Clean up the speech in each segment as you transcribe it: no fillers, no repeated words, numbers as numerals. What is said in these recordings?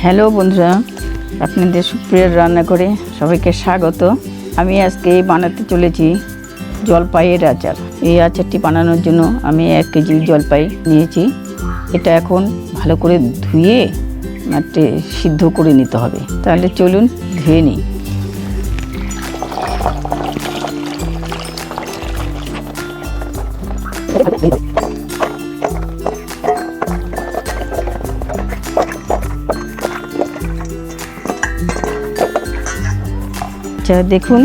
Hello বন্ধুরা, আপনাদের সুপ্রিয়ার রান্নাঘরে সবাইকে স্বাগত। আমি আজকে বানাতে চলেছি জলপাইয়ের আচার। এই আচারটি বানানোর জন্য আমি 1 কেজি জলপাই নিয়েছি। এটা এখন ভালো করে ধুয়ে সিদ্ধ করে নিতে হবে। তাহলে চলুন ধুয়ে নিই। আচ্ছা দেখুন,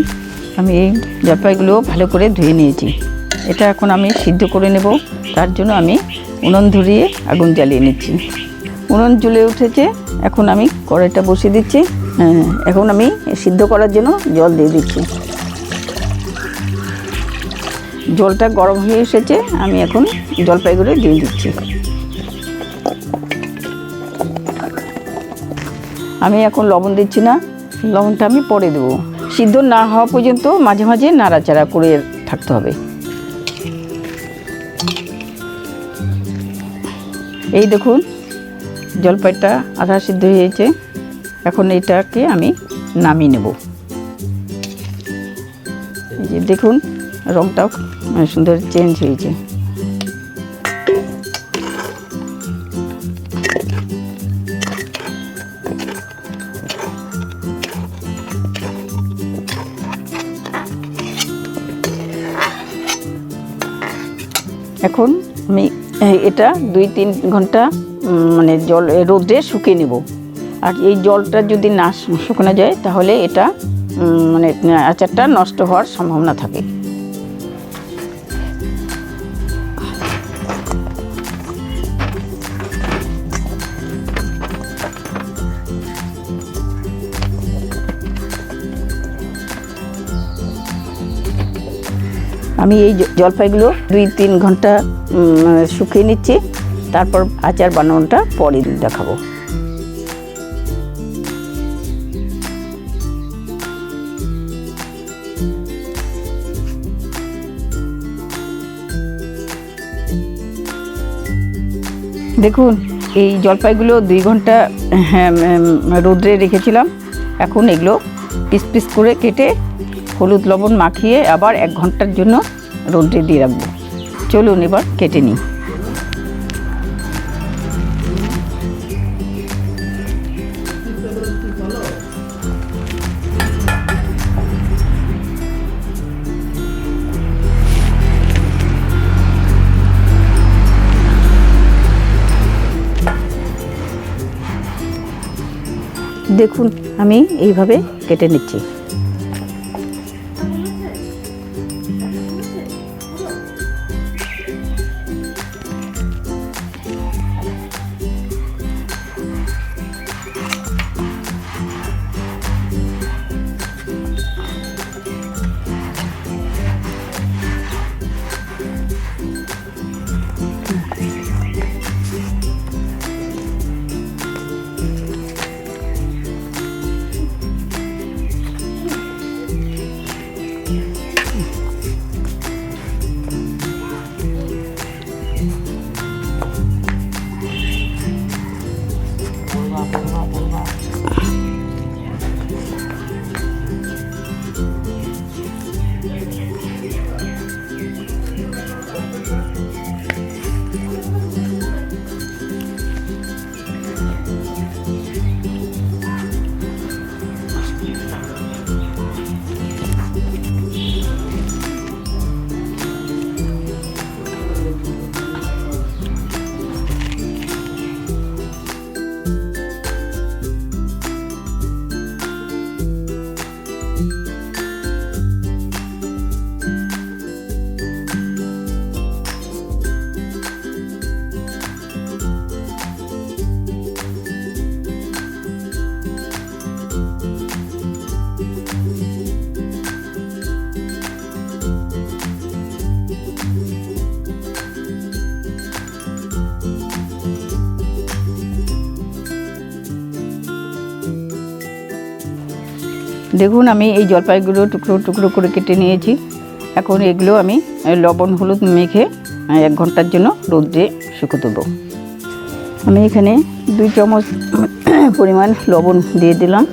আমি এই জলপাইগুলো ভালো করে ধুয়ে নিয়েছি। এটা এখন আমি সিদ্ধ করে নেব। তার জন্য আমি উনুন ধরিয়ে আগুন জ্বালিয়ে নিচ্ছি। উনুন জ্বলে উঠেছে, এখন আমি কড়াইটা বসিয়ে দিচ্ছি। এখন আমি সিদ্ধ করার জন্য জল দিয়ে দিচ্ছি। জলটা গরম হয়ে এসেছে, আমি এখন জলপাইগুলো দিয়ে দিচ্ছি। আমি এখন লবণ দিচ্ছি না, লবণটা আমি পরে দেবো। সিদ্ধ না হওয়া পর্যন্ত মাঝে মাঝে নাড়াচাড়া করে থাকতে হবে। এই দেখুন, জলপাইটা আধা সিদ্ধ হয়েছে। এখন এটাকে আমি নামিয়ে নেব। এই যে দেখুন, রংটাও সুন্দর চেঞ্জ হয়েছে। এখন আমি এটা 2-3 ঘন্টা রোদে শুকিয়ে নেব। আর এই জলটা যদি না শুকানো যায় তাহলে এটা আচারটা নষ্ট হওয়ার সম্ভাবনা থাকে। আমি এই জলপাইগুলো 2-3 ঘন্টা শুকিয়ে নিচ্ছি। তারপর আচার বানানোটা পরে দেখাবো। দেখুন, এই জলপাইগুলো 2 ঘন্টা রোদ্রে রেখেছিলাম। এখন এগুলো পিস পিস করে কেটে হলুদ লবণ মাখিয়ে আবার 1 ঘন্টার জন্য রোদ্রে দিয়ে রাখবো। চলুন এবার কেটে নিই। দেখুন, আমি এইভাবে কেটে নিচ্ছি। দেখুন, আমি এই জলপাইগুলো টুকরো টুকরো করে কেটে নিয়েছি। এখন এগুলো আমি লবণ হলুদ মেখে 1 ঘন্টার জন্য রোদ্রে শুকোতে দেবো। আমি এখানে 2 চামচ পরিমাণ লবণ দিয়ে দিলাম।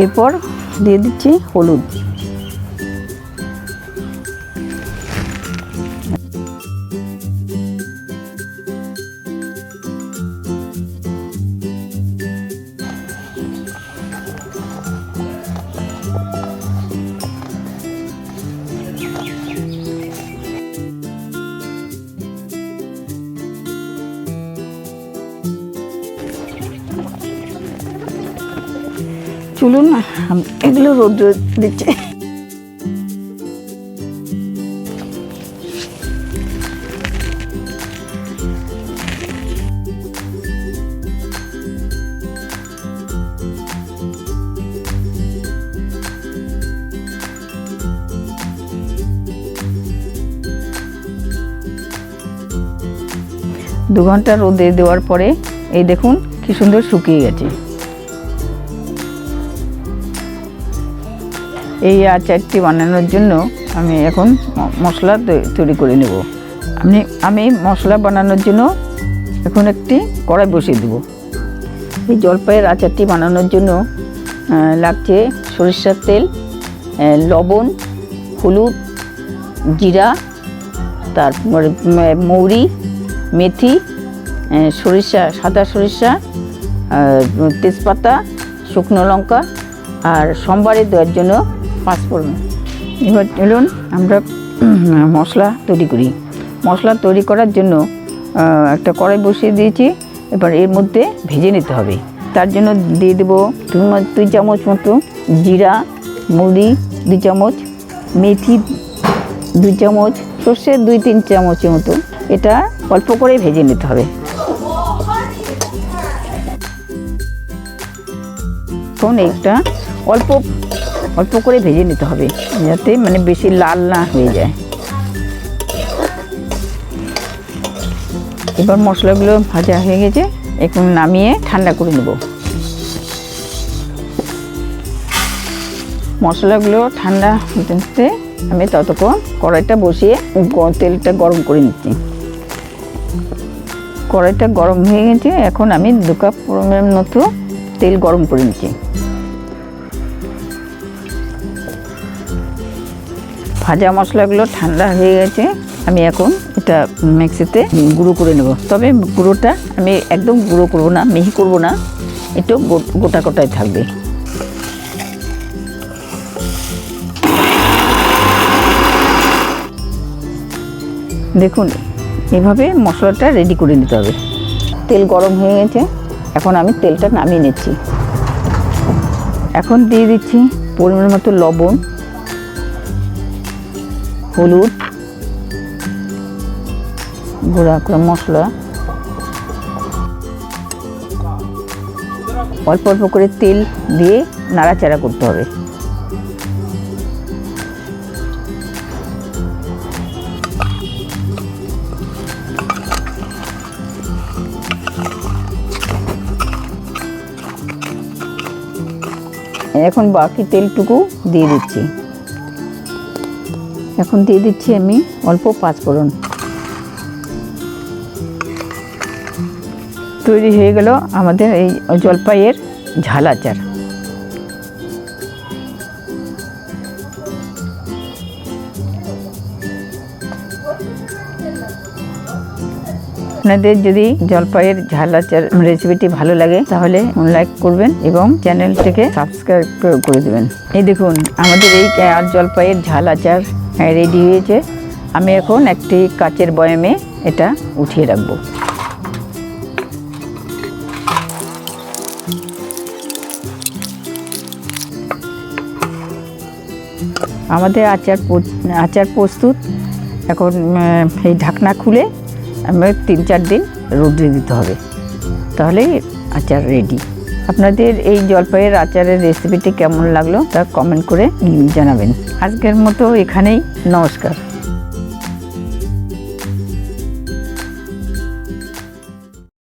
এরপর দিয়ে দিচ্ছি হলুদ। চলুন এগুলো রোদ্র দিচ্ছে। 2 ঘন্টা রোদে দেওয়ার পরে এই দেখুন কি সুন্দর শুকিয়ে গেছে। এই আচারটি বানানোর জন্য আমি এখন মশলা তৈরি করে নেব। আমি মশলা বানানোর জন্য এখন একটি কড়াই বসিয়ে দেব। এই জলপাইয়ের আচারটি বানানোর জন্য লাগছে সরিষার তেল, লবণ, হলুদ, জিরা, তারপরে মৌরি, মেথি, সরিষা, সাদা সরিষা, তেজপাতা, শুকনো লঙ্কা আর সোমবারে দেওয়ার জন্য 5 ফোড়ন। এবার চলুন আমরা মশলা তৈরি করি। মশলা তৈরি করার জন্য একটা কড়াই বসিয়ে দিয়েছি। এবার এর মধ্যে ভেজে নিতে হবে। তার জন্য দিয়ে দেবো 2 চামচ মতো জিরা, মৌরি 2 চামচ, মেথি 2 চামচ, সর্ষে 2-3 চামচের মতো। এটা অল্প করে ভেজে নিতে হবে। এখন এটা অল্প করে ভেজে নিতে হবে যাতে মানে বেশি লাল না হয়ে যায়। এবার মশলাগুলো ভাজা হয়ে গেছে, এখন নামিয়ে ঠান্ডা করে নেব। মশলাগুলো ঠান্ডা হতে আমি ততক্ষণ কড়াইটা বসিয়ে তেলটা গরম করে নিচ্ছি। কড়াইটা গরম হয়ে গেছে, এখন আমি 2 কাপ মতো তেল গরম করে নিচ্ছি। ভাজা মশলাগুলো ঠান্ডা হয়ে গেছে, আমি এখন এটা মিক্সিতে গুঁড়ো করে নেব। তবে গুঁড়োটা আমি একদম গুঁড়ো করব না, মিহি করব না, একটু গোটা গোটাই থাকবে। দেখুন এভাবে মশলাটা রেডি করে নিতে হবে। তেল গরম হয়ে গেছে, এখন আমি তেলটা নামিয়ে নিচ্ছি। এখন দিয়ে দিচ্ছি পরিমাণ মতো লবণ, হলুদ, গুঁড়া করে মশলা, অল্প অল্প করে তেল দিয়ে নাড়াচাড়া করতে হবে। এখন বাকি তেলটুকু দিয়ে দিচ্ছি। এখন দিয়ে দিচ্ছি আমি অল্প 5 ফোড়ন। তৈরি হয়ে গেল আমাদের এই জলপাইয়ের ঝাল আচার। আপনাদের যদি জলপাইয়ের ঝাল আচার রেসিপিটি ভালো লাগে তাহলে লাইক করবেন এবং চ্যানেলটিকে সাবস্ক্রাইব করে দেবেন। এই দেখুন আমাদের এই জলপাইয়ের ঝাল আচার রেডি হয়েছে। আমি এখন একটি কাচের বয়ামে এটা উঠিয়ে রাখবো। আমাদের আচার প্রস্তুত। এখন এই ঢাকনা খুলে আমাদের 3-4 দিন রোদে দিতে হবে, তাহলেই আচার রেডি। আপনাদের এই জলপাইয়ের আচারের রেসিপিটি কেমন লাগলো তা কমেন্ট করে জানাবেন। আজকের মতো এখানেই, নমস্কার।